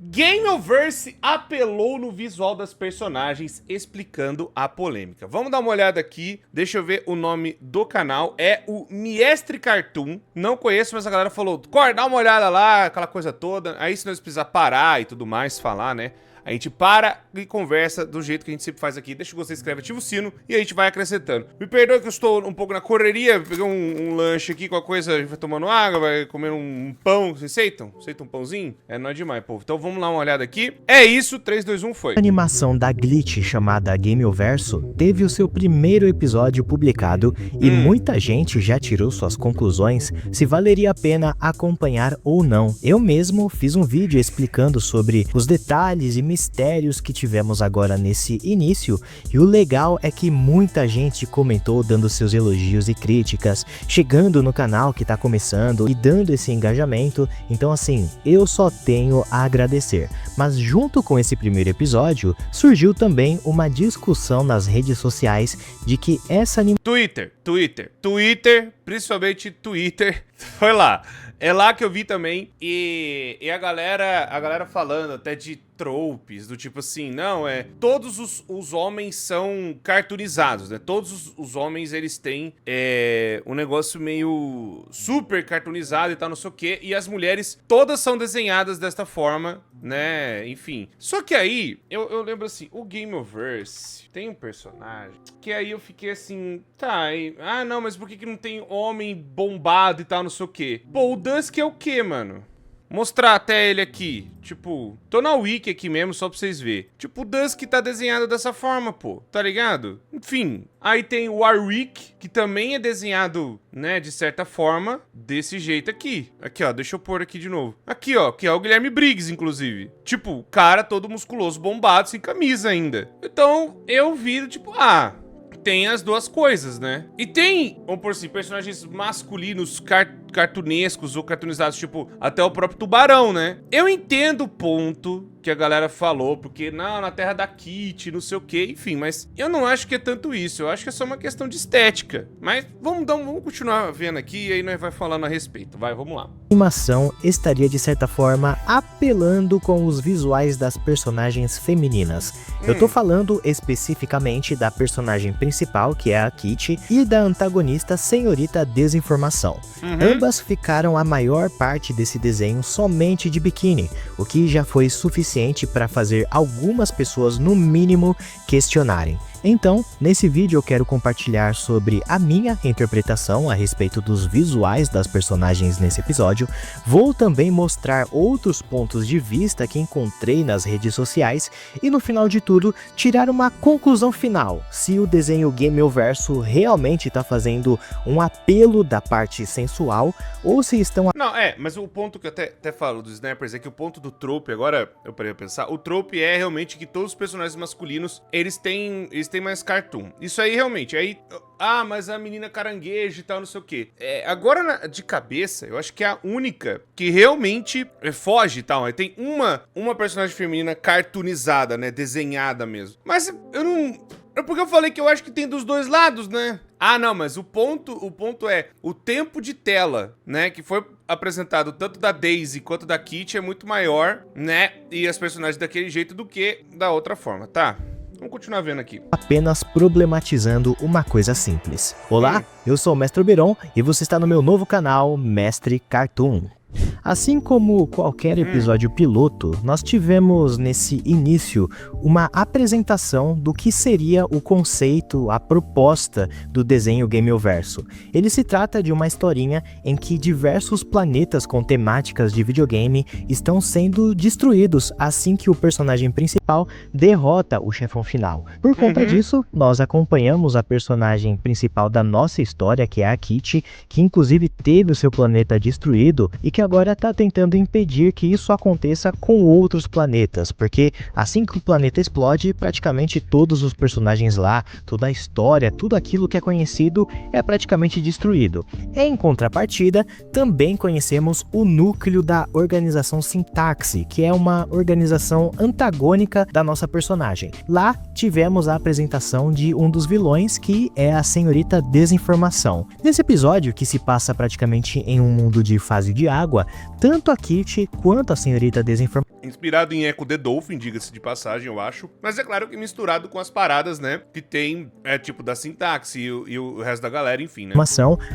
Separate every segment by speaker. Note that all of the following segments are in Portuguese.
Speaker 1: Gameoverse apelou no visual das personagens, explicando a polêmica. Vamos dar uma olhada aqui, deixa eu ver o nome do canal, é o Mestre Cartoon. Não conheço, mas a galera falou, Cor, dá uma olhada lá, aquela coisa toda. Aí se nós precisar parar e tudo mais, falar, né? A gente para e conversa do jeito que a gente sempre faz aqui. Deixa o gostei, inscreve, ativa o sino e a gente vai acrescentando. Me perdoe que eu estou um pouco na correria. Peguei um lanche aqui com a coisa, a gente vai tomando água, vai comer um pão. Vocês aceitam? Aceitam um pãozinho? É nóis demais, povo. Então vamos lá uma olhada aqui. É isso, 3, 2, 1, foi.
Speaker 2: A animação da Glitch chamada Gameoverso teve o seu primeiro episódio publicado e muita gente já tirou suas conclusões se valeria a pena acompanhar ou não. Eu mesmo fiz um vídeo explicando sobre os detalhes e mistérios que tivemos agora nesse início, e o legal é que muita gente comentou dando seus elogios e críticas, chegando no canal que tá começando e dando esse engajamento. Então assim, eu só tenho a agradecer. Mas junto com esse primeiro episódio, surgiu também uma discussão nas redes sociais de que essa
Speaker 1: Twitter, principalmente Twitter, foi lá. É lá que eu vi também, e a galera falando até de tropes, do tipo assim, não, todos os homens são cartoonizados, né? Todos os homens, eles têm um negócio meio super cartoonizado e tal, não sei o quê, e as mulheres todas são desenhadas desta forma, né? Enfim. Só que aí, eu lembro assim, o Gameoverse tem um personagem que aí eu fiquei assim, tá, não, mas por que não tem homem bombado e tal, não sei o quê? Pô, o Dusk é o quê, mano? Mostrar até ele aqui, tipo, tô na wiki aqui mesmo, só pra vocês verem. Tipo, o Dusk tá desenhado dessa forma, pô, tá ligado? Enfim, aí tem o Warwick, que também é desenhado, né, de certa forma, desse jeito aqui. Aqui, ó, deixa eu pôr aqui de novo. Aqui, ó, que é o Guilherme Briggs, inclusive. Tipo, cara todo musculoso, bombado, sem camisa ainda. Então, eu vi, tipo, tem as duas coisas, né? E tem, vamos por assim, personagens masculinos cartunescos ou cartoonizados, tipo, até o próprio Tubarão, né? Eu entendo o ponto que a galera falou, porque, não, na terra da Kitty, não sei o que, enfim, mas eu não acho que é tanto isso, eu acho que é só uma questão de estética. Mas vamos continuar vendo aqui e aí nós vai falando a respeito, vamos lá.
Speaker 2: A animação estaria, de certa forma, apelando com os visuais das personagens femininas. Eu tô falando especificamente da personagem principal, que é a Kitty, e da antagonista Senhorita Desinformação. Ambas ficaram a maior parte desse desenho somente de biquíni, o que já foi suficiente para fazer algumas pessoas, no mínimo, questionarem. Então, nesse vídeo eu quero compartilhar sobre a minha interpretação a respeito dos visuais das personagens nesse episódio. Vou também mostrar outros pontos de vista que encontrei nas redes sociais e, no final de tudo, tirar uma conclusão final, se o desenho Gameoverso realmente está fazendo um apelo da parte sensual ou se estão...
Speaker 1: Não, mas o ponto que eu até falo dos Snappers é que o ponto do trope, agora eu parei a pensar, o trope é realmente que todos os personagens masculinos, eles têm mais cartoon. Isso aí realmente, mas a menina caranguejo e tal, não sei o quê. Agora, de cabeça, eu acho que é a única que realmente foge e tal. Aí tem uma personagem feminina cartoonizada, né, desenhada mesmo. Mas eu não... É porque eu falei que eu acho que tem dos dois lados, né? Não, mas o ponto é o tempo de tela, né, que foi apresentado tanto da Daisy quanto da Kitty é muito maior, né, e as personagens daquele jeito do que da outra forma, tá? Vamos continuar vendo aqui.
Speaker 2: Apenas problematizando uma coisa simples. Olá, eu sou o Mestre Oberon e você está no meu novo canal, Mestre Cartoon. Assim como qualquer episódio piloto, nós tivemos nesse início uma apresentação do que seria o conceito, a proposta do desenho Gameoverso. Ele se trata de uma historinha em que diversos planetas com temáticas de videogame estão sendo destruídos assim que o personagem principal derrota o chefão final. Por conta disso, nós acompanhamos a personagem principal da nossa história, que é a Kitty, que inclusive teve o seu planeta destruído e que agora está tentando impedir que isso aconteça com outros planetas, porque assim que o planeta explode, praticamente todos os personagens lá, toda a história, tudo aquilo que é conhecido é praticamente destruído. Em contrapartida, também conhecemos o núcleo da organização Sintaxe, que é uma organização antagônica da nossa personagem. Lá tivemos a apresentação de um dos vilões, que é a Senhorita Desinformação. Nesse episódio, que se passa praticamente em um mundo de fase de água, água, tanto a Kitty quanto a senhorita Desinformação.
Speaker 1: Inspirado em Echo the Dolphin, diga-se de passagem, eu acho. Mas é claro que misturado com as paradas, né? Que tem, tipo, da sintaxe e o resto da galera, enfim, né?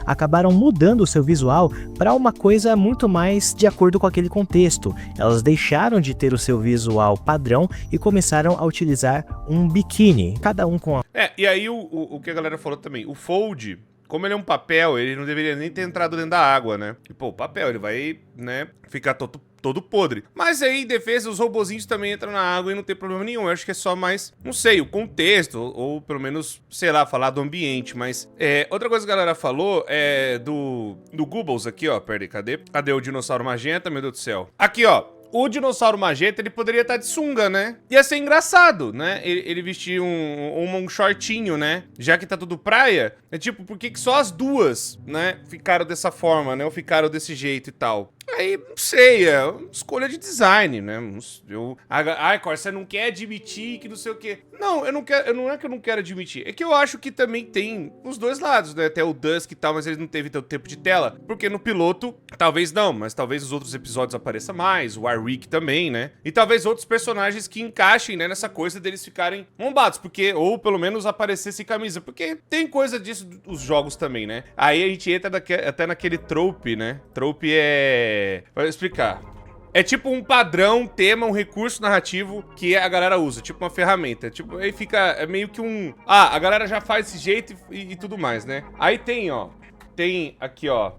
Speaker 2: Acabaram mudando o seu visual para uma coisa muito mais de acordo com aquele contexto. Elas deixaram de ter o seu visual padrão e começaram a utilizar um biquíni, cada um com a...
Speaker 1: E aí o que a galera falou também, o Fold... Como ele é um papel, ele não deveria nem ter entrado dentro da água, né? E, pô, o papel, ele vai, né, ficar todo podre. Mas aí, em defesa, os robozinhos também entram na água e não tem problema nenhum. Eu acho que é só mais, não sei, o contexto, ou pelo menos, sei lá, falar do ambiente. Mas, outra coisa que a galera falou é do Googles aqui, ó. Pera aí, cadê o dinossauro magenta, meu Deus do céu? Aqui, ó. O dinossauro magenta, ele poderia estar de sunga, né? Ia ser engraçado, né? Ele vestir um shortinho, né? Já que tá tudo praia. É tipo, por que só as duas, né? Ficaram dessa forma, né? Ou ficaram desse jeito e tal. Aí, não sei, é uma escolha de design, né? Ai, Cor, você não quer admitir que não sei o quê. Não, não é que eu não quero admitir. É que eu acho que também tem os dois lados, né? Até o Dusk e tal, mas ele não teve tanto tempo de tela. Porque no piloto, talvez não, mas talvez os outros episódios apareçam mais. O Warwick também, né? E talvez outros personagens que encaixem, né, nessa coisa deles ficarem bombados. Porque, ou pelo menos aparecer sem camisa. Porque tem coisa disso dos jogos também, né? Aí a gente entra até naquele trope, né? Trope Vou explicar. É tipo um padrão, tema, um recurso narrativo que a galera usa, tipo uma ferramenta. Tipo, aí fica meio que a galera já faz desse jeito e tudo mais, né? Aí tem, ó. Tem aqui, ó,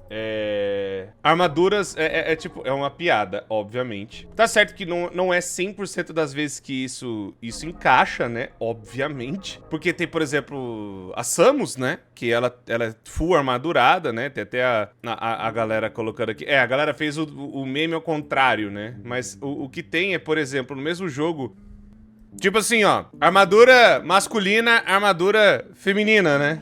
Speaker 1: armaduras, tipo, é uma piada, obviamente. Tá certo que não é 100% das vezes que isso encaixa, né, obviamente. Porque tem, por exemplo, a Samus, né, que ela é full armadurada, né, tem até a galera colocando aqui. A galera fez o meme ao contrário, né, mas o que tem é, por exemplo, no mesmo jogo... Tipo assim, ó, armadura masculina, armadura feminina, né?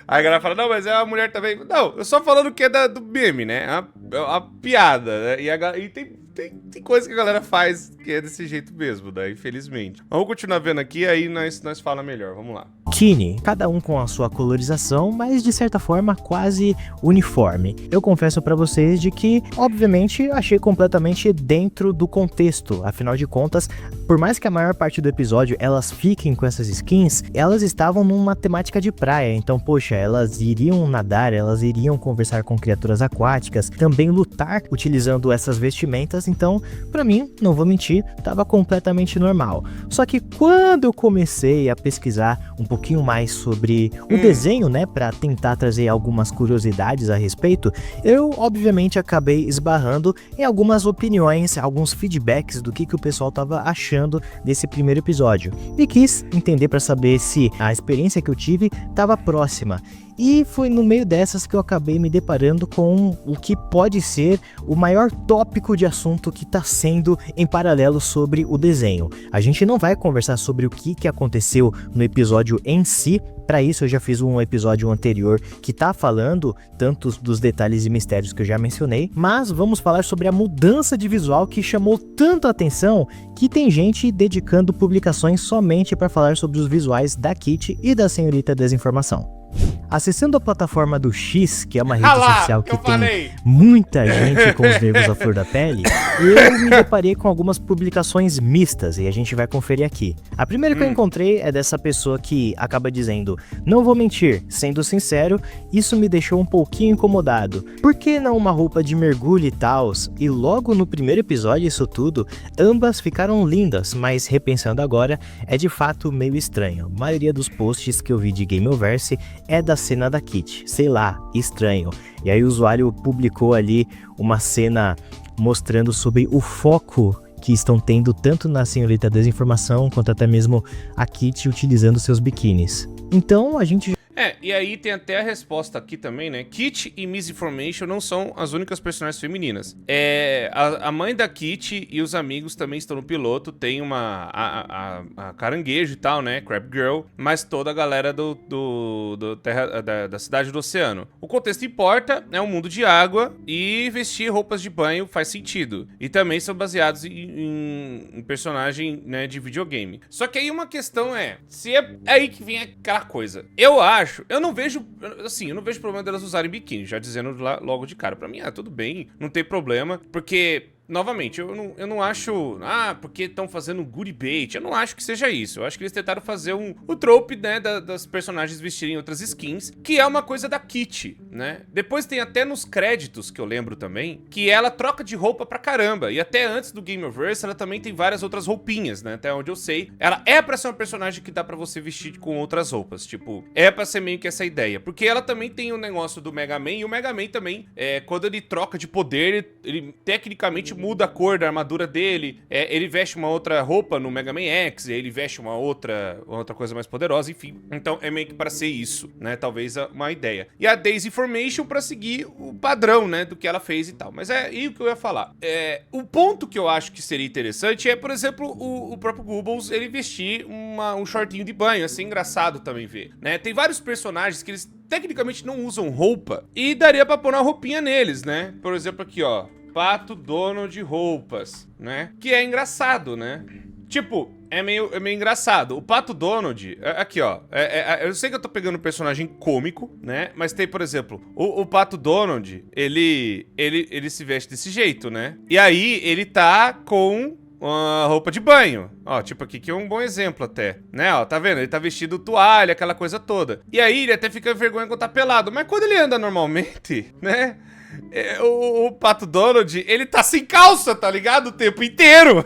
Speaker 1: Aí a galera fala, não, mas é a mulher também. Não, eu só falando que é do meme, né? É uma piada, né? E tem coisa que a galera faz que é desse jeito mesmo, né? Infelizmente. Vamos continuar vendo aqui, aí nós fala melhor, vamos lá.
Speaker 2: Bikini, cada um com a sua colorização, mas de certa forma quase uniforme. Eu confesso pra vocês de que, obviamente, achei completamente dentro do contexto. Afinal de contas, por mais que a maior parte do episódio elas fiquem com essas skins, elas estavam numa temática de praia. Então, poxa, elas iriam nadar, elas iriam conversar com criaturas aquáticas, também lutar utilizando essas vestimentas. Então, pra mim, não vou mentir, tava completamente normal. Só que quando eu comecei a pesquisar um pouquinho mais sobre o desenho, né, pra tentar trazer algumas curiosidades a respeito, eu obviamente acabei esbarrando em algumas opiniões, alguns feedbacks do que o pessoal tava achando desse primeiro episódio. E quis entender pra saber se a experiência que eu tive tava próxima. E foi no meio dessas que eu acabei me deparando com o que pode ser o maior tópico de assunto que está sendo em paralelo sobre o desenho. A gente não vai conversar sobre o que aconteceu no episódio em si. Para isso eu já fiz um episódio anterior que tá falando tanto dos detalhes e mistérios que eu já mencionei, mas vamos falar sobre a mudança de visual que chamou tanto a atenção que tem gente dedicando publicações somente para falar sobre os visuais da Kitty e da Senhorita Desinformação. Acessando a plataforma do X, que é uma rede social que tem muita gente com os nervos à flor da pele, eu me deparei com algumas publicações mistas e a gente vai conferir aqui. A primeira que eu encontrei é dessa pessoa que acaba dizendo: não vou mentir, sendo sincero, isso me deixou um pouquinho incomodado. Por que não uma roupa de mergulho e tals? E logo no primeiro episódio isso tudo, ambas ficaram lindas, mas repensando agora, é de fato meio estranho. A maioria dos posts que eu vi de Gameoverse é da cena da Kitty, sei lá, estranho. E aí o usuário publicou ali uma cena mostrando sobre o foco que estão tendo tanto na Senhorita Desinformação quanto até mesmo a Kitty utilizando seus biquínis. Então a gente...
Speaker 1: E aí tem até a resposta aqui também, né? Kitty e Misinformation não são as únicas personagens femininas. A mãe da Kitty e os amigos também estão no piloto. Tem a Caranguejo e tal, né? Crab Girl. Mas toda a galera da cidade do oceano. O contexto importa, é um mundo de água. E vestir roupas de banho faz sentido. E também são baseados em personagem, né, de videogame. Só que aí uma questão se é aí que vem aquela coisa. Eu acho acho? Eu não vejo, assim, eu não vejo problema delas usarem biquíni, já dizendo logo de cara. Pra mim, tudo bem, não tem problema, porque... Novamente, eu não acho... porque estão fazendo goody bait. Eu não acho que seja isso. Eu acho que eles tentaram fazer o trope, né, das personagens vestirem outras skins, que é uma coisa da Kitty, né? Depois tem até nos créditos, que eu lembro também, que ela troca de roupa pra caramba. E até antes do Gameverse, ela também tem várias outras roupinhas, né? Até onde eu sei. Ela é pra ser uma personagem que dá pra você vestir com outras roupas. Tipo, é pra ser meio que essa ideia. Porque ela também tem o negócio do Mega Man, e o Mega Man também, quando ele troca de poder, ele tecnicamente muda a cor da armadura dele, ele veste uma outra roupa no Mega Man X, ele veste uma outra coisa mais poderosa, enfim. Então é meio que pra ser isso, né? Talvez uma ideia. E a Daisy Formation pra seguir o padrão, né? Do que ela fez e tal. Mas é aí o que eu ia falar. O ponto que eu acho que seria interessante é, por exemplo, o próprio Gubbles, ele vestir um shortinho de banho, assim, engraçado também ver, né? Tem vários personagens que eles tecnicamente não usam roupa e daria pra pôr uma roupinha neles, né? Por exemplo, aqui, ó. Pato Donald roupas, né? Que é engraçado, né? Tipo, é meio engraçado. O Pato Donald, aqui, ó. Eu sei que eu tô pegando um personagem cômico, né? Mas tem, por exemplo, o Pato Donald, ele se veste desse jeito, né? E aí, ele tá com uma roupa de banho. Ó, tipo aqui que é um bom exemplo até, né? Ó, tá vendo? Ele tá vestido toalha, aquela coisa toda. E aí, ele até fica vergonha quando tá pelado. Mas quando ele anda normalmente, né? O Pato Donald, ele tá sem calça, tá ligado? O tempo inteiro.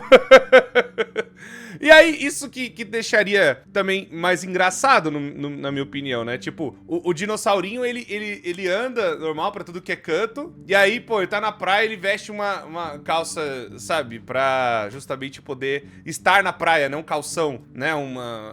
Speaker 1: E aí, isso que deixaria também mais engraçado, na minha opinião, né? Tipo, o dinossaurinho, ele anda normal pra tudo que é canto. E aí, pô, ele tá na praia, ele veste uma calça, sabe? Pra justamente poder estar na praia, não calção, né?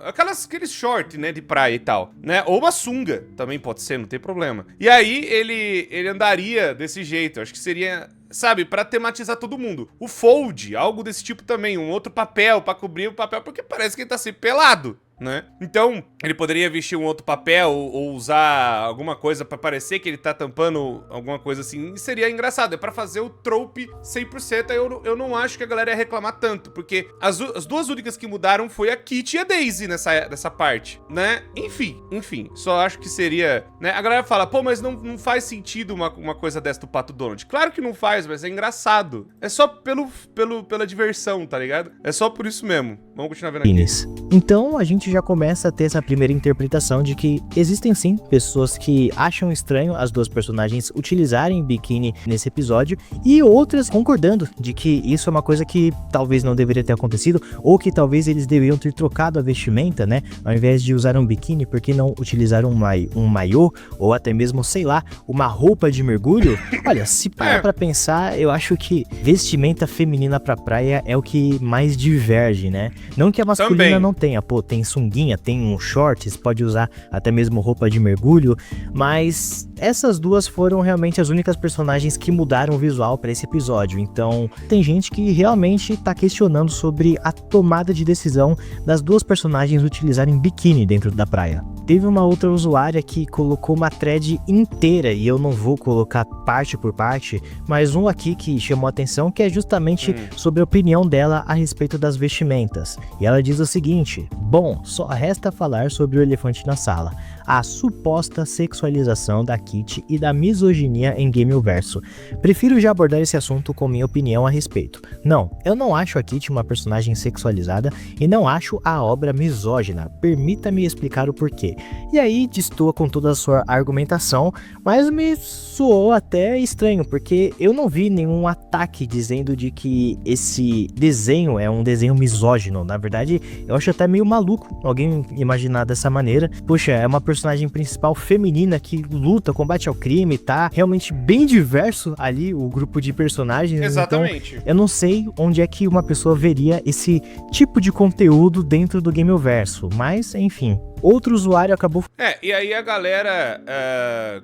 Speaker 1: Aqueles short, né? De praia e tal, né? Ou uma sunga, também pode ser, não tem problema. E aí, ele andaria desse jeito. Acho que seria... Sabe, pra tematizar todo mundo. O fold, algo desse tipo também, um outro papel pra cobrir o papel, porque parece que ele tá sempre pelado, né? Então, ele poderia vestir um outro papel ou usar alguma coisa pra parecer que ele tá tampando alguma coisa assim. E seria engraçado, é pra fazer o trope 100%. Aí eu não acho que a galera ia reclamar tanto, porque as duas únicas que mudaram foi a Kitty e a Daisy nessa parte, né? Enfim, só acho que seria, né? A galera fala, pô, mas não faz sentido uma coisa dessa do Pato Donald. Claro que não faz, mas é engraçado. É só pela diversão, tá ligado? É só por isso mesmo. Vamos continuar vendo aqui.
Speaker 2: Então, a gente já começa a ter essa primeira interpretação de que existem sim pessoas que acham estranho as duas personagens utilizarem biquíni nesse episódio e outras concordando de que isso é uma coisa que talvez não deveria ter acontecido ou que talvez eles deveriam ter trocado a vestimenta, né? Ao invés de usar um biquíni, por que não utilizar um maiô ou até mesmo, sei lá, uma roupa de mergulho? Olha, se parar pra pensar, eu acho que vestimenta feminina pra praia é o que mais diverge, né? Não que a masculina
Speaker 1: também
Speaker 2: não tenha, pô, tem sunguinha, tem um shorts, pode usar até mesmo roupa de mergulho, mas essas duas foram realmente as únicas personagens que mudaram o visual para esse episódio. Então, tem gente que realmente tá questionando sobre a tomada de decisão das duas personagens utilizarem biquíni dentro da praia. Teve uma outra usuária que colocou uma thread inteira, e eu não vou colocar parte por parte, mas um aqui que chamou a atenção, que é justamente sobre a opinião dela a respeito das vestimentas. E ela diz o seguinte: bom, só resta falar sobre o elefante na sala, a suposta sexualização da Kitty e da misoginia em Gameverso. Prefiro já abordar esse assunto com minha opinião a respeito. Não, eu não acho a Kitty uma personagem sexualizada e não acho a obra misógina. Permita-me explicar o porquê. E aí destoa com toda a sua argumentação, mas me soou até estranho, porque eu não vi nenhum ataque dizendo de que esse desenho é um desenho misógino. Na verdade, eu acho até meio maluco alguém imaginar dessa maneira. Poxa, é uma personagem principal feminina que luta, combate ao crime, tá realmente bem diverso ali o grupo de personagens.
Speaker 1: Exatamente.
Speaker 2: Então, eu não sei onde é que uma pessoa veria esse tipo de conteúdo dentro do Gameverso, mas enfim. Outro usuário acabou...
Speaker 1: E aí a galera,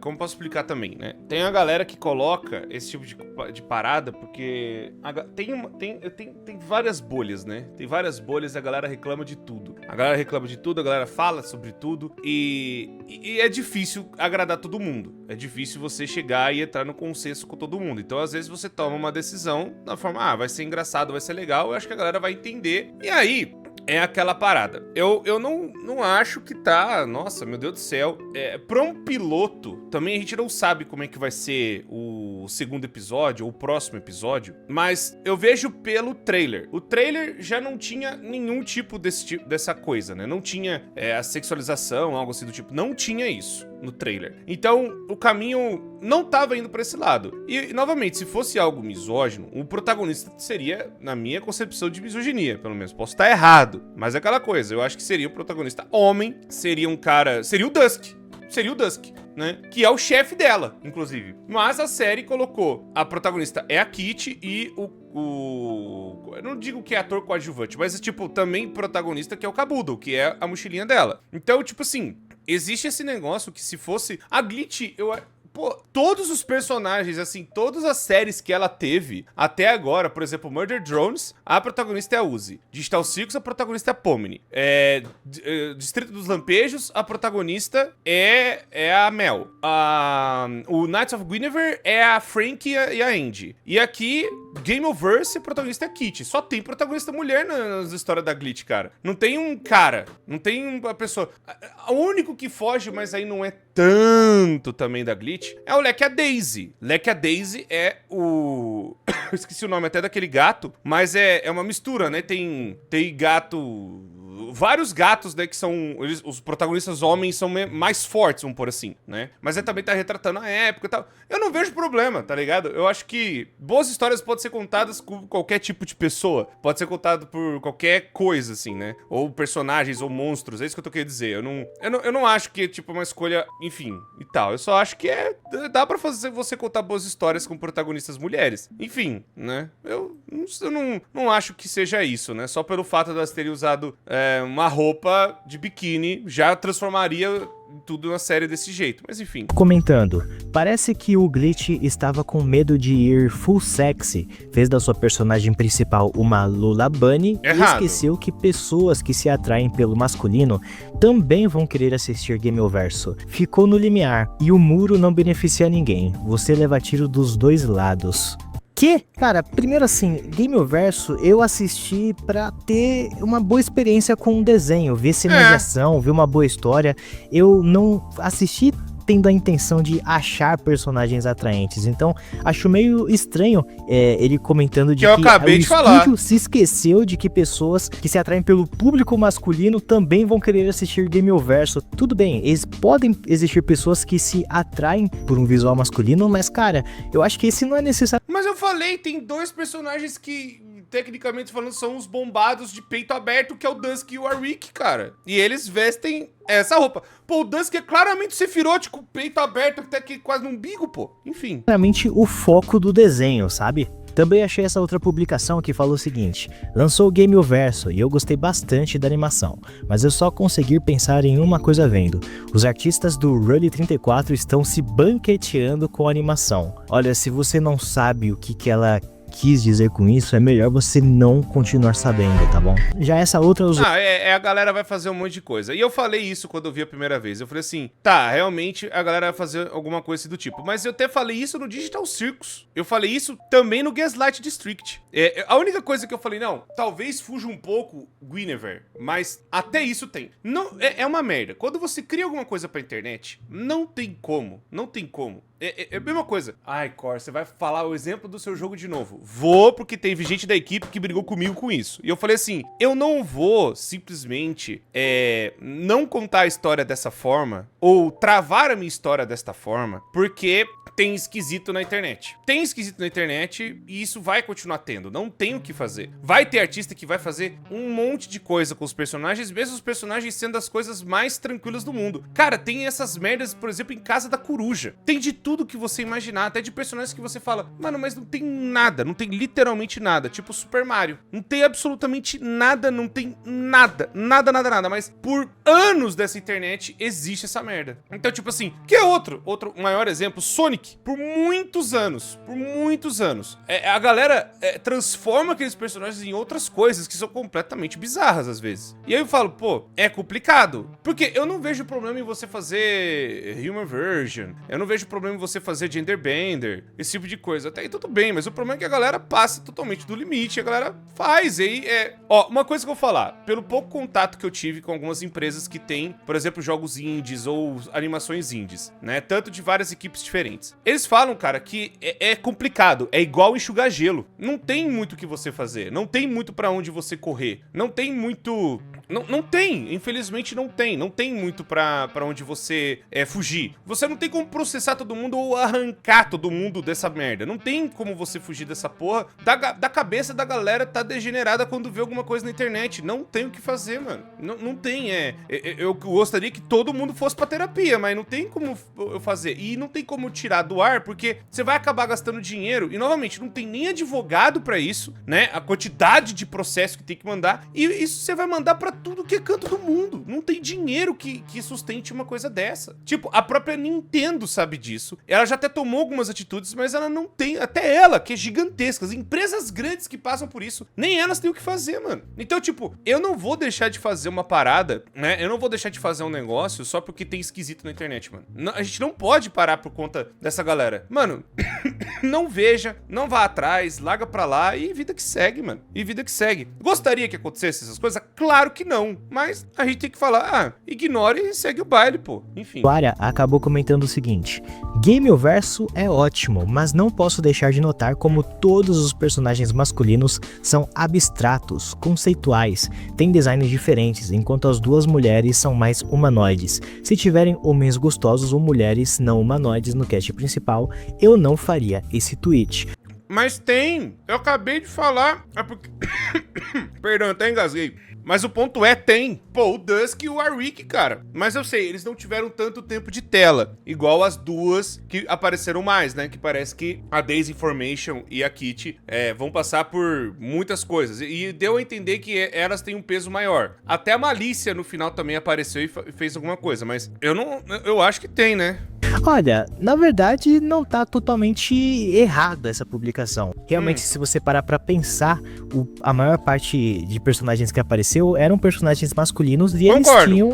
Speaker 1: como posso explicar também, né? Tem a galera que coloca esse tipo de parada porque tem várias bolhas, né? Tem várias bolhas e a galera reclama de tudo. A galera reclama de tudo, a galera fala sobre tudo e é difícil agradar todo mundo. É difícil você chegar e entrar no consenso com todo mundo. Então, às vezes, você toma uma decisão da forma, vai ser engraçado, vai ser legal, eu acho que a galera vai entender. E aí... é aquela parada. Eu não acho que tá... Nossa, meu Deus do céu. Pra um piloto, também a gente não sabe como é que vai ser o segundo episódio, ou o próximo episódio, mas eu vejo pelo trailer. O trailer já não tinha nenhum tipo dessa coisa, né? Não tinha a sexualização, algo assim do tipo. Não tinha isso no trailer. Então, o caminho não tava indo pra esse lado. E, novamente, se fosse algo misógino, o protagonista seria, na minha concepção de misoginia, pelo menos. Posso estar errado, mas é aquela coisa. Eu acho que seria o protagonista homem, seria um cara... Seria o Dusk. Seria o Dusk, né? Que é o chefe dela, inclusive. Mas a série colocou... A protagonista é a Kitty e eu não digo que é ator coadjuvante, mas é, tipo, também protagonista, que é o Kabuto, que é a mochilinha dela. Então, tipo assim... Existe esse negócio que se fosse... A Glitch, pô, todos os personagens, assim, todas as séries que ela teve até agora, por exemplo, Murder Drones, a protagonista é a Uzi. Digital Circus, a protagonista é a Pomni. Distrito dos Lampejos, a protagonista é a Mel. O Knights of Guinevere é a Frank e a Andy. E aqui, Game Overse, a protagonista é a Kitty. Só tem protagonista mulher nas histórias da Glitch, cara. Não tem um cara, não tem uma pessoa. O único que foge, mas aí não é tanto também da Glitch, é o Leque a Daisy. Leque a Daisy é o... Eu esqueci o nome até daquele gato, mas é uma mistura, né? Tem gato... Vários gatos, né, que são... os protagonistas homens são mais fortes, vamos pôr assim, né? Mas também tá retratando a época e tal. Eu não vejo problema, tá ligado? Eu acho que boas histórias podem ser contadas com qualquer tipo de pessoa. Pode ser contado por qualquer coisa, assim, né? Ou personagens, ou monstros. É isso que eu tô querendo dizer. Eu não acho que é, tipo, uma escolha... Enfim, e tal. Eu só acho que dá pra fazer você contar boas histórias com protagonistas mulheres. Enfim, né? Eu não acho que seja isso, né? Só pelo fato de elas terem usado... uma roupa de biquíni já transformaria tudo na série desse jeito, mas enfim.
Speaker 2: Comentando, parece que o Glitch estava com medo de ir full sexy, fez da sua personagem principal uma Lola Bunny e esqueceu que pessoas que se atraem pelo masculino também vão querer assistir Game Overso. Ficou no limiar e o muro não beneficia ninguém, você leva tiro dos dois lados. Que? Cara, primeiro assim, Game Overso eu assisti pra ter uma boa experiência com o desenho, ver cenas de ação, ver uma boa história. Eu não assisti tendo a intenção de achar personagens atraentes, então acho meio estranho ele comentando de que o estúdio se esqueceu de que pessoas que se atraem pelo público masculino também vão querer assistir Game Overso. Tudo bem, podem existir pessoas que se atraem por um visual masculino, mas cara, eu acho que esse não é necessário.
Speaker 1: Mas eu falei, tem dois personagens que, tecnicamente falando, são os bombados de peito aberto, que é o Dusk e o Warwick, cara. E eles vestem essa roupa. Pô, o Dusk é claramente o Sephiroth com o peito aberto até aqui quase no umbigo, pô. Enfim.
Speaker 2: Claramente o foco do desenho, sabe? Também achei essa outra publicação que falou o seguinte: lançou o Game Overso e eu gostei bastante da animação, mas eu só consegui pensar em uma coisa vendo. Os artistas do Rally 34 estão se banqueteando com a animação. Olha, se você não sabe o que ela quis dizer com isso, é melhor você não continuar sabendo, tá bom? Já essa outra...
Speaker 1: a galera vai fazer um monte de coisa. E eu falei isso quando eu vi a primeira vez. Eu falei assim, tá, realmente a galera vai fazer alguma coisa do tipo. Mas eu até falei isso no Digital Circus. Eu falei isso também no Gaslight District. A única coisa que eu falei, não, talvez fuja um pouco Guinevere, mas até isso tem. Não, é uma merda. Quando você cria alguma coisa pra internet, não tem como. Não tem como. É a mesma coisa. Ai, Cor, você vai falar o exemplo do seu jogo de novo. Vou, porque teve gente da equipe que brigou comigo com isso. E eu falei assim, eu não vou simplesmente não contar a história dessa forma, ou travar a minha história desta forma, porque tem esquisito na internet. Tem esquisito na internet e isso vai continuar tendo. Não tem o que fazer. Vai ter artista que vai fazer um monte de coisa com os personagens, mesmo os personagens sendo as coisas mais tranquilas do mundo. Cara, tem essas merdas, por exemplo, em Casa da Coruja. Tem de tudo que você imaginar, até de personagens que você fala, mano, mas não tem nada, não tem literalmente nada, tipo Super Mario. Não tem absolutamente nada, não tem nada, nada, mas por anos dessa internet existe essa merda. Então, tipo assim, que é outro maior exemplo, Sonic. Rick. Por muitos anos. A galera transforma aqueles personagens em outras coisas que são completamente bizarras, às vezes. E aí eu falo, pô, é complicado. Porque eu não vejo problema em você fazer Human Version. Eu não vejo problema em você fazer Genderbender. Esse tipo de coisa. Até aí tudo bem, mas o problema é que a galera passa totalmente do limite. A galera faz. E aí Ó, uma coisa que eu vou falar. Pelo pouco contato que eu tive com algumas empresas que têm, por exemplo, jogos indies ou animações indies, né? Tanto de várias equipes diferentes. Eles falam, cara, que é complicado. É igual enxugar gelo. Não tem muito o que você fazer. Não tem muito pra onde você correr. Não tem muito... Não tem, infelizmente não tem. Não tem muito pra onde você fugir. Você não tem como processar todo mundo ou arrancar todo mundo dessa merda. Não tem como você fugir dessa porra. Da cabeça da galera tá degenerada quando vê alguma coisa na internet. Não tem o que fazer, mano. Não tem, eu gostaria que todo mundo fosse pra terapia, mas não tem como eu fazer. E não tem como tirar do ar, porque você vai acabar gastando dinheiro. E, novamente, não tem nem advogado pra isso, né? A quantidade de processo que tem que mandar. E isso você vai mandar pra tudo que é canto do mundo. Não tem dinheiro que sustente uma coisa dessa. Tipo, a própria Nintendo sabe disso. Ela já até tomou algumas atitudes, mas ela não tem... Até ela, que é gigantesca. As empresas grandes que passam por isso, nem elas têm o que fazer, mano. Então, tipo, eu não vou deixar de fazer uma parada, né? Eu não vou deixar de fazer um negócio só porque tem esquisito na internet, mano. A gente não pode parar por conta dessa galera. Mano, não veja, não vá atrás, larga pra lá e vida que segue, mano. E vida que segue. Gostaria que acontecesse essas coisas? Claro que não. Mas a gente tem que falar, ignore e segue o baile, pô. Enfim.
Speaker 2: O Arya acabou comentando o seguinte: Gameoverso é ótimo, mas não posso deixar de notar como todos os personagens masculinos são abstratos, conceituais, têm designs diferentes, enquanto as duas mulheres são mais humanoides. Se tiverem homens gostosos ou mulheres não humanoides no cast principal, eu não faria esse tweet.
Speaker 1: Mas tem, eu acabei de falar, porque... Perdão, até engasguei. Mas o ponto tem. Pô, o Dusk e o Warwick, cara. Mas eu sei, eles não tiveram tanto tempo de tela. Igual as duas que apareceram mais, né? Que parece que a Daisy Formation e a Kitty vão passar por muitas coisas. E deu a entender que elas têm um peso maior. Até a Malícia no final também apareceu e fez alguma coisa. Mas eu acho que tem, né?
Speaker 2: Olha, na verdade não tá totalmente errada essa publicação. Realmente, se você parar pra pensar, a maior parte de personagens que apareceu eram personagens masculinos e eles tinham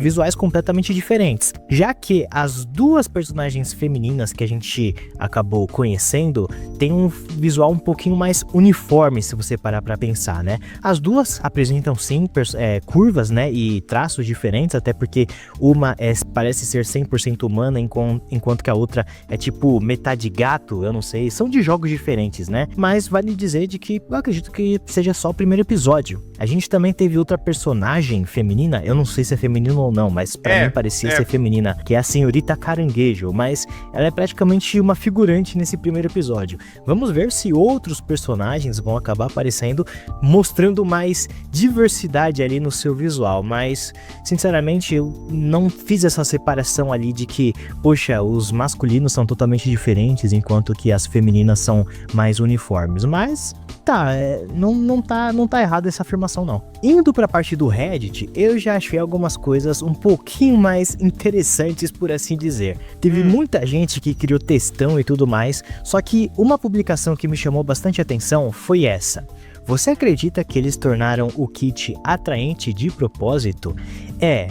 Speaker 2: visuais completamente diferentes. Já que as duas personagens femininas que a gente acabou conhecendo têm um visual um pouquinho mais uniforme, se você parar pra pensar, né? As duas apresentam sim curvas, né, e traços diferentes, até porque uma parece ser 100% humana, enquanto que a outra é tipo metade gato, eu não sei, são de jogos diferentes, né? Mas vale dizer de que eu acredito que seja só o primeiro episódio. A gente também teve outra personagem feminina, eu não sei se é feminino ou não, mas pra mim parecia ser feminina, que é a senhorita Caranguejo, mas ela é praticamente uma figurante nesse primeiro episódio. Vamos ver se outros personagens vão acabar aparecendo, mostrando mais diversidade ali no seu visual, mas sinceramente eu não fiz essa separação ali de que, poxa, os masculinos são totalmente diferentes, enquanto que as femininas são mais uniformes, mas tá, não tá errado essa afirmação não. Indo pra parte do Reddit, eu já achei algumas coisas um pouquinho mais interessantes, por assim dizer. Teve muita gente que criou textão e tudo mais, só que uma publicação que me chamou bastante atenção foi essa. Você acredita que eles tornaram o kit atraente de propósito?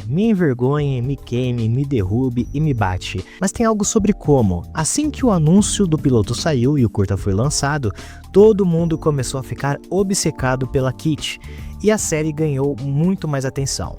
Speaker 2: Me envergonhe, me queime, me derrube e me bate. Mas tem algo sobre como. Assim que o anúncio do piloto saiu e o curta foi lançado, todo mundo começou a ficar obcecado pela Kitty, e a série ganhou muito mais atenção.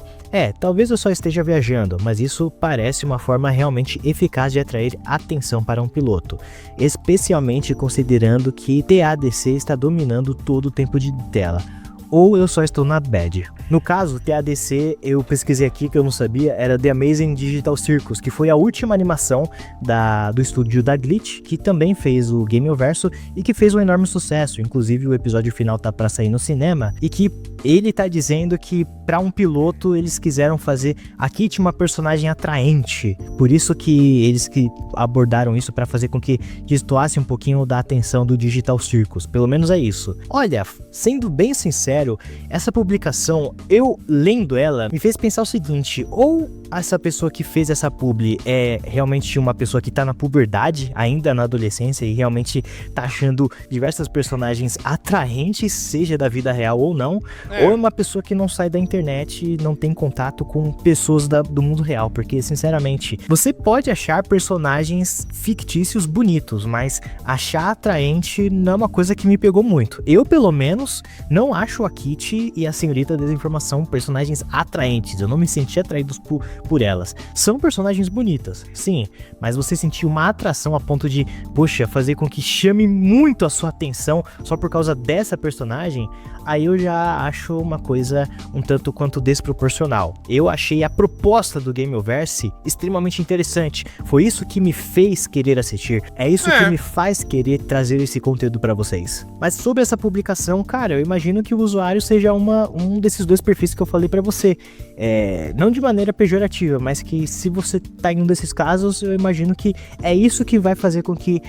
Speaker 2: Talvez eu só esteja viajando, mas isso parece uma forma realmente eficaz de atrair atenção para um piloto, especialmente considerando que TADC está dominando todo o tempo de tela. Ou eu só estou na bad. No caso, TADC, eu pesquisei aqui que eu não sabia, era The Amazing Digital Circus, que foi a última animação do estúdio da Glitch, que também fez o Gameoverso e que fez um enorme sucesso. Inclusive o episódio final tá pra sair no cinema, e que ele tá dizendo que para um piloto eles quiseram fazer a Kitty uma personagem atraente. Por isso que eles abordaram isso para fazer com que destoasse um pouquinho da atenção do Digital Circus. Pelo menos é isso. Olha, sendo bem sincero, sincero, essa publicação, eu lendo ela, me fez pensar o seguinte: ou essa pessoa que fez essa publi é realmente uma pessoa que tá na puberdade, ainda na adolescência, e realmente tá achando diversas personagens atraentes, seja da vida real ou não, ou é uma pessoa que não sai da internet e não tem contato com pessoas do mundo real, porque, sinceramente, você pode achar personagens fictícios bonitos, mas achar atraente não é uma coisa que me pegou muito. Eu, pelo menos, não acho a Kitty e a Senhorita Desinformação personagens atraentes. Eu não me senti atraído por elas. São personagens bonitas, sim, mas você sentir uma atração a ponto de, poxa, fazer com que chame muito a sua atenção só por causa dessa personagem, aí eu já acho uma coisa um tanto quanto desproporcional. Eu achei a proposta do Gameoverse extremamente interessante. Foi isso que me fez querer assistir. É isso que me faz querer trazer esse conteúdo pra vocês. Mas sobre essa publicação, cara, eu imagino que o usuário seja um desses dois perfis que eu falei pra você. Não de maneira pejorativa, mas que se você tá em um desses casos, eu imagino que é isso que vai fazer com que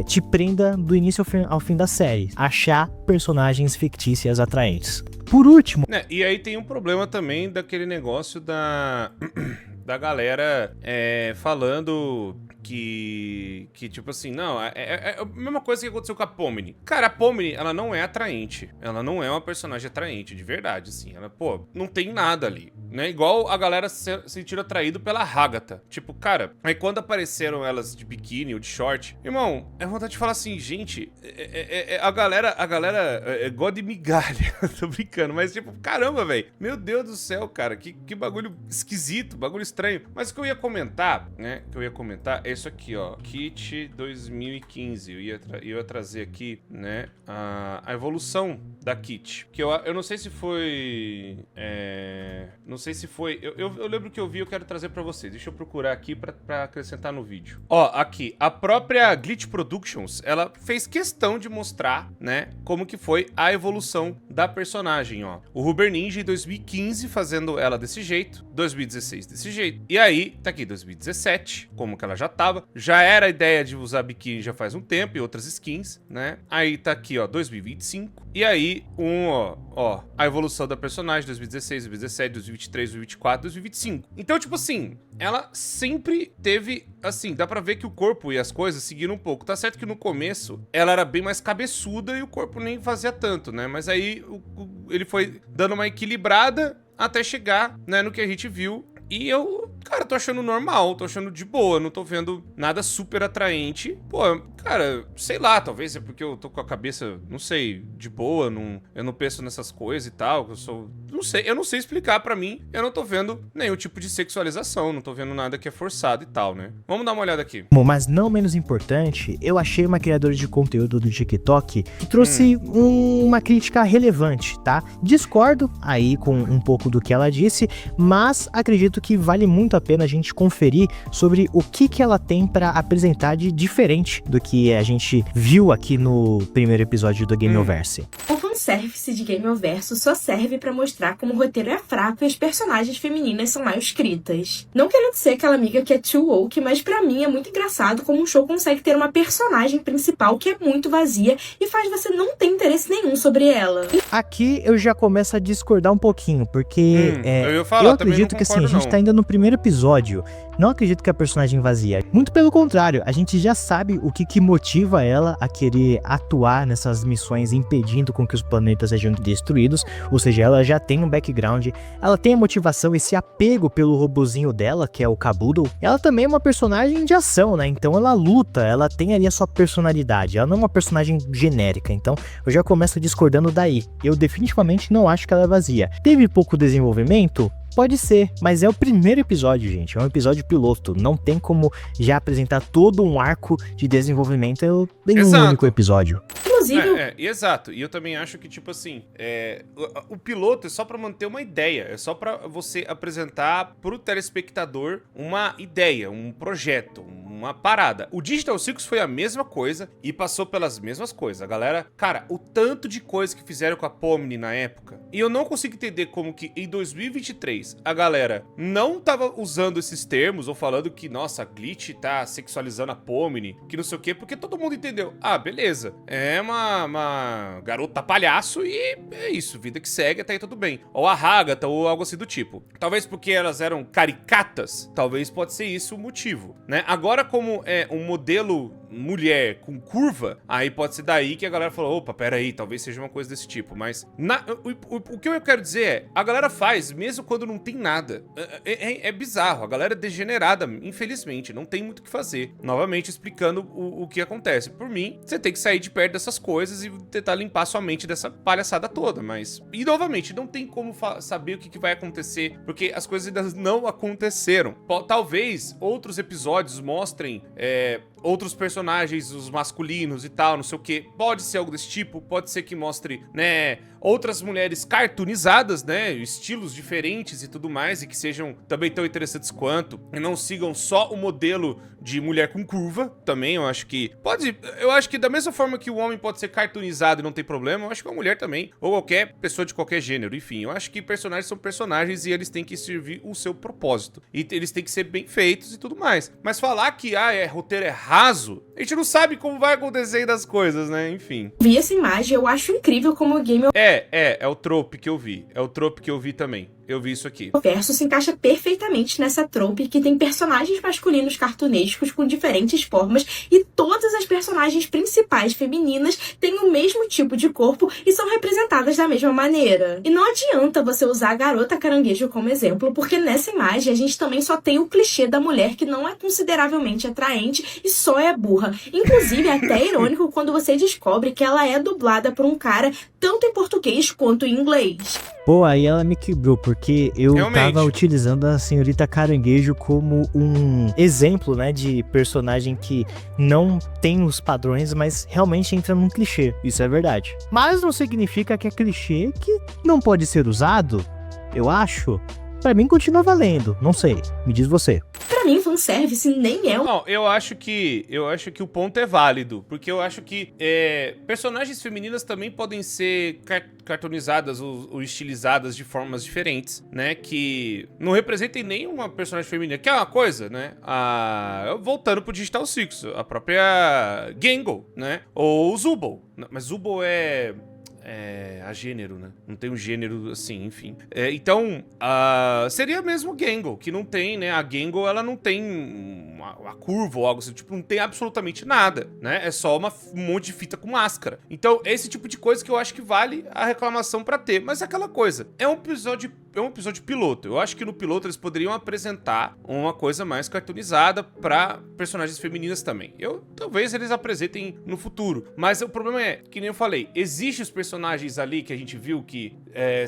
Speaker 2: te prenda do início ao fim da série. Achar personagens fictícias atraentes. Por último...
Speaker 1: E aí tem um problema também daquele negócio da galera falando que tipo assim, não, é a mesma coisa que aconteceu com a Pomni. Cara, a Pomni, ela não é atraente. Ela não é uma personagem atraente, de verdade, assim. Ela, não tem nada ali, né? Igual a galera se sentir atraído pela Hagatha. Tipo, cara, aí quando apareceram elas de biquíni ou de short, irmão, é vontade de falar assim, gente, a galera gosta de migalha. Tô brincando, mas tipo, caramba, velho. Meu Deus do céu, cara, que bagulho esquisito, bagulho estranho. Mas o que eu ia comentar, né, é isso aqui, ó, Kit 2015. Eu ia trazer aqui, né, a evolução da Kit. Que eu não sei se foi... não sei se foi... Eu lembro que eu vi, eu quero trazer pra vocês. Deixa eu procurar aqui pra acrescentar no vídeo. Ó, aqui, a própria Glitch Productions, ela fez questão de mostrar, né, como que foi a evolução da personagem, ó. O Uber Ninja em 2015 fazendo ela desse jeito, 2016 desse jeito. E aí, tá aqui 2017, como que ela já tava. Já era a ideia de usar biquíni já faz um tempo e outras skins, né? Aí tá aqui, ó, 2025. E aí, ó, a evolução da personagem, 2016, 2017, 2023, 2024, 2025. Então, tipo assim, ela sempre teve, assim, dá pra ver que o corpo e as coisas seguiram um pouco. Tá certo que no começo, ela era bem mais cabeçuda e o corpo nem fazia tanto, né? Mas aí, ele foi dando uma equilibrada até chegar, né, no que a gente viu. E eu, cara, tô achando normal, tô achando de boa, não tô vendo nada super atraente. Pô, cara, sei lá, talvez é porque eu tô com a cabeça, não sei, de boa, eu não penso nessas coisas e tal, eu não sei explicar pra mim, eu não tô vendo nenhum tipo de sexualização, não tô vendo nada que é forçado e tal, né? Vamos dar uma olhada aqui.
Speaker 2: Bom, mas não menos importante, eu achei uma criadora de conteúdo do TikTok que trouxe uma crítica relevante, tá? Discordo aí com um pouco do que ela disse, mas acredito que vale muito a pena a gente conferir sobre o que ela tem pra apresentar de diferente do que a gente viu aqui no primeiro episódio do Gameoverse.
Speaker 3: O fanservice de Gameoverso só serve pra mostrar como o roteiro é fraco e as personagens femininas são mal escritas. Não quero ser aquela amiga que é too woke, mas pra mim é muito engraçado como um show consegue ter uma personagem principal que é muito vazia e faz você não ter interesse nenhum sobre ela.
Speaker 2: Aqui eu já começo a discordar um pouquinho, porque eu acredito que assim, a gente tá ainda no primeiro episódio. Não acredito que a personagem vazia. Muito pelo contrário, a gente já sabe o que motiva ela a querer atuar nessas missões impedindo com que os planetas sejam destruídos. Ou seja, ela já tem um background, ela tem a motivação, esse apego pelo robozinho dela, que é o Kaboodle. Ela também é uma personagem de ação, né? Então ela luta, ela tem ali a sua personalidade. Ela não é uma personagem genérica, então eu já começo discordando daí. Eu definitivamente não acho que ela é vazia. Teve pouco desenvolvimento? Pode ser, mas é o primeiro episódio, gente. É um episódio piloto. Não tem como já apresentar todo um arco de desenvolvimento em um único episódio.
Speaker 3: Inclusive...
Speaker 1: Exato. E eu também acho que, tipo assim, o piloto é só pra manter uma ideia. É só pra você apresentar pro telespectador uma ideia, um projeto, uma parada. O Digital Circus foi a mesma coisa e passou pelas mesmas coisas. A galera, cara, o tanto de coisa que fizeram com a Pomni na época, e eu não consigo entender como que em 2023 a galera não tava usando esses termos ou falando que, nossa, a Glitch tá sexualizando a Pomni, que não sei o quê, porque todo mundo entendeu. Ah, beleza, é uma garota palhaço e é isso, vida que segue, até aí tudo bem. Ou a Hagatha ou algo assim do tipo. Talvez porque elas eram caricatas, talvez pode ser isso o motivo, né? Agora, como é um modelo mulher com curva, aí pode ser daí que a galera falou, opa, pera aí, talvez seja uma coisa desse tipo, mas o que eu quero dizer é, a galera faz mesmo quando não tem nada. É bizarro, a galera é degenerada, infelizmente, não tem muito o que fazer. Novamente explicando o que acontece. Por mim, você tem que sair de perto dessas coisas e tentar limpar sua mente dessa palhaçada toda, mas... E novamente, não tem como saber o que vai acontecer, porque as coisas ainda não aconteceram. Talvez outros episódios mostrem outros personagens, os masculinos e tal, não sei o que. Pode ser algo desse tipo, pode ser que mostre, né, outras mulheres cartoonizadas, né, estilos diferentes e tudo mais, e que sejam também tão interessantes quanto, e não sigam só o modelo de mulher com curva, também, eu acho que da mesma forma que o homem pode ser cartoonizado e não tem problema, eu acho que a mulher também, ou qualquer pessoa de qualquer gênero, enfim, eu acho que personagens são personagens e eles têm que servir o seu propósito, e eles têm que ser bem feitos e tudo mais. Mas falar que, roteiro é raso, a gente não sabe como vai acontecer das coisas, né, enfim.
Speaker 3: Vi essa imagem, eu acho incrível como o game...
Speaker 1: É o trope que eu vi, também. Eu vi isso aqui.
Speaker 3: O verso se encaixa perfeitamente nessa trope que tem personagens masculinos cartunescos com diferentes formas e todas as personagens principais femininas têm o mesmo tipo de corpo e são representadas da mesma maneira. E não adianta você usar a garota caranguejo como exemplo, porque nessa imagem a gente também só tem o clichê da mulher que não é consideravelmente atraente e só é burra. Inclusive, é até irônico quando você descobre que ela é dublada por um cara tanto em português quanto em inglês.
Speaker 2: Pô, aí ela me quebrou, porque eu
Speaker 1: Realmente.
Speaker 2: tava utilizando a senhorita Caranguejo como um exemplo, né, de personagem que não tem os padrões, mas realmente entra num clichê, isso é verdade. Mas não significa que é clichê que não pode ser usado, eu acho. Pra mim continua valendo, não sei, me diz você.
Speaker 3: Pra mim, fanservice nem é um...
Speaker 1: Não, eu acho que o ponto é válido, porque eu acho que personagens femininas também podem ser cartoonizadas ou estilizadas de formas diferentes, né, que não representem nenhuma personagem feminina, que é uma coisa, né, voltando pro Digital Circus, a própria Gengo, né, ou Zubul, mas Zubul é a gênero, né? Não tem um gênero assim, enfim. Então, seria mesmo Gengo, que não tem, né? A Gengo, ela não tem uma curva ou algo assim, tipo, não tem absolutamente nada, né? É só um monte de fita com máscara. Então, esse tipo de coisa que eu acho que vale a reclamação pra ter. Mas é aquela coisa, é um episódio piloto. Eu acho que no piloto eles poderiam apresentar uma coisa mais cartoonizada pra personagens femininas também. Talvez eles apresentem no futuro. Mas o problema é, que nem eu falei, existem os personagens ali que a gente viu que